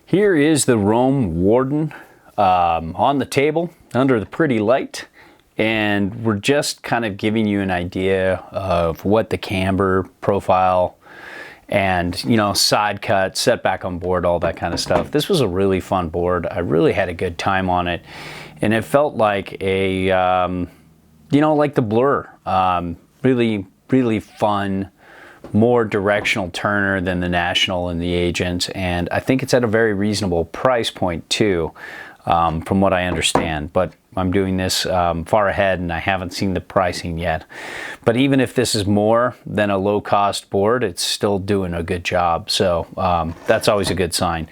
Here is the Rome Warden on the table under the pretty light, and we're just kind of giving you an idea of what the camber profile and, you know, side cut, setback on board, all that kind of stuff. This was a really fun board. I really had a good time on it, and it felt like a you know, like the Blur. Really fun, more directional turner than the National and the Agent, and I think it's at a very reasonable price point too, from what I understand. But I'm doing this far ahead and I haven't seen the pricing yet. But even if this is more than a low-cost board, it's still doing a good job, so that's always a good sign.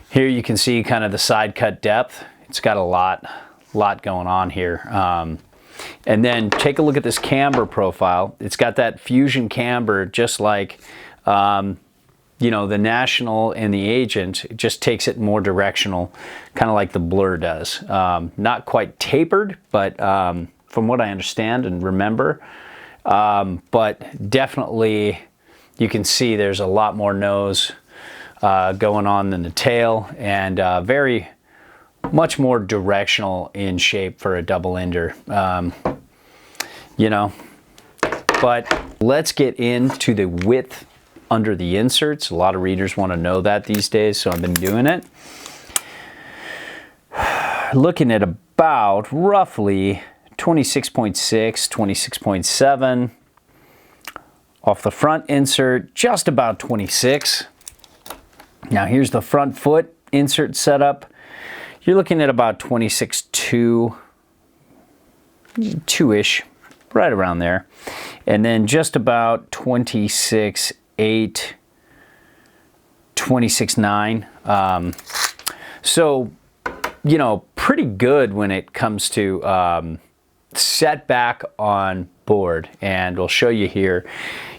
Here you can see kind of the side cut depth. It's got a lot going on here. And then take a look at this camber profile. It's got that fusion camber, just like you know, the National and the Agent. It just takes it more directional, kind of like the Blur does. Not quite tapered, but from what I understand and remember, but definitely you can see there's a lot more nose going on than the tail, and very much more directional in shape for a double ender, you know. But let's get into the width under the inserts. A lot of readers want to know that these days, so I've been doing it. Looking at about roughly 26.6, 26.7. Off the front insert, just about 26. Now here's the front foot insert setup. You're looking at about 26.2, 2-ish, right around there. And then just about 26.8, 26.9. So, you know, pretty good when it comes to setback on board. And we'll show you here.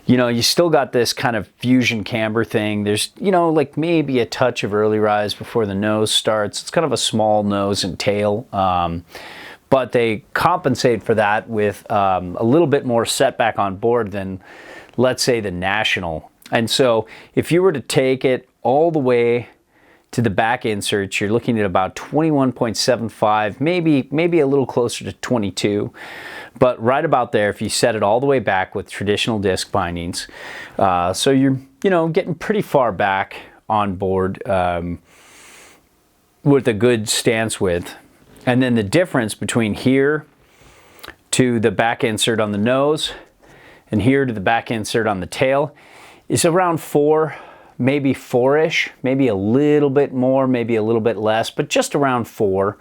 You know, you still got this kind of fusion camber thing. There's, you know, like maybe a touch of early rise before the nose starts. It's kind of a small nose and tail, but they compensate for that with a little bit more setback on board than, let's say, the National. And so if you were to take it all the way to the back inserts, you're looking at about 21.75, maybe a little closer to 22. But right about there if you set it all the way back with traditional disc bindings. So you're, you know, getting pretty far back on board with a good stance width. And then the difference between here to the back insert on the nose and here to the back insert on the tail is around 4, maybe 4-ish, maybe a little bit more, maybe a little bit less, but just around 4.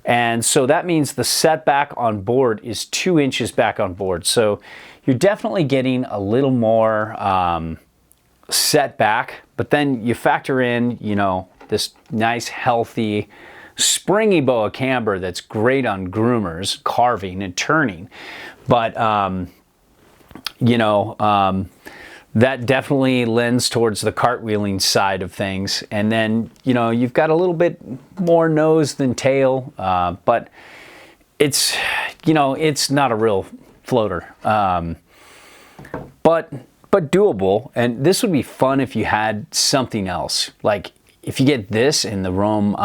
And so that means the setback on board is 2 inches back on board. So you're definitely getting a little more setback, but then you factor in, you know, this nice, healthy, springy boa camber that's great on groomers, carving and turning. But, you know, that definitely lends towards the cartwheeling side of things. And then, you know, you've got a little bit more nose than tail, but it's, you know, it's not a real floater, but doable. And this would be fun if you had something else. Like if you get this in the Rome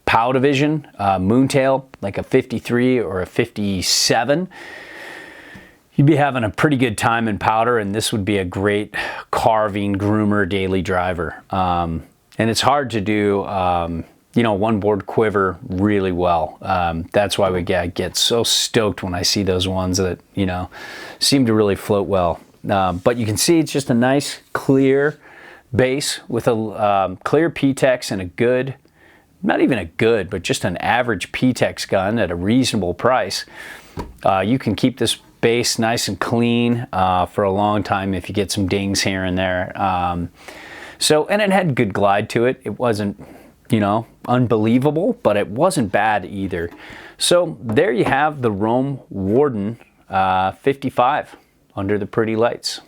POW division, moontail, like a 53 or a 57, you'd be having a pretty good time in powder, and this would be a great carving groomer daily driver. And it's hard to do, you know, one board quiver really well. That's why we get so stoked when I see those ones that, you know, seem to really float well. But you can see it's just a nice clear base with a clear P-Tex and a good, not even a good, but just an average P-Tex gun at a reasonable price. You can keep this base nice and clean for a long time if you get some dings here and there. So, and it had good glide to it. It wasn't, you know, unbelievable, but it wasn't bad either. So there you have the Rome Warden 55 under the pretty lights.